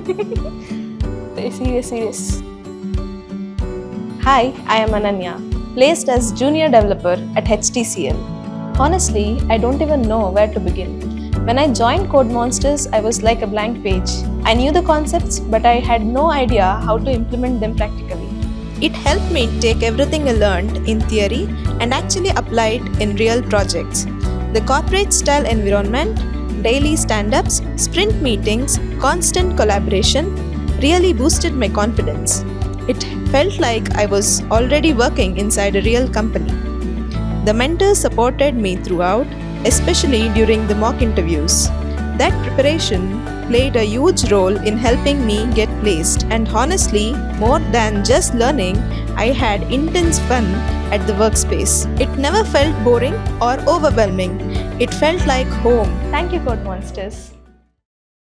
Serious. Hi, I am Ananya, placed as junior developer at HTCL. Honestly, I don't even know where to begin. When I joined Code Monsters, I was like a blank page. I knew the concepts, but I had no idea how to implement them practically. It helped me take everything I learned in theory and actually apply it in real projects. The corporate style environment, daily stand ups, sprint meetings, constant collaboration really boosted my confidence. It felt like I was already working inside a real company. The mentors supported me throughout, especially during the mock interviews. That preparation played a huge role in helping me get placed, and honestly, more than just learning, I had intense fun at the workspace. It never felt boring or overwhelming. It felt like home. Thank you, Code Monsters.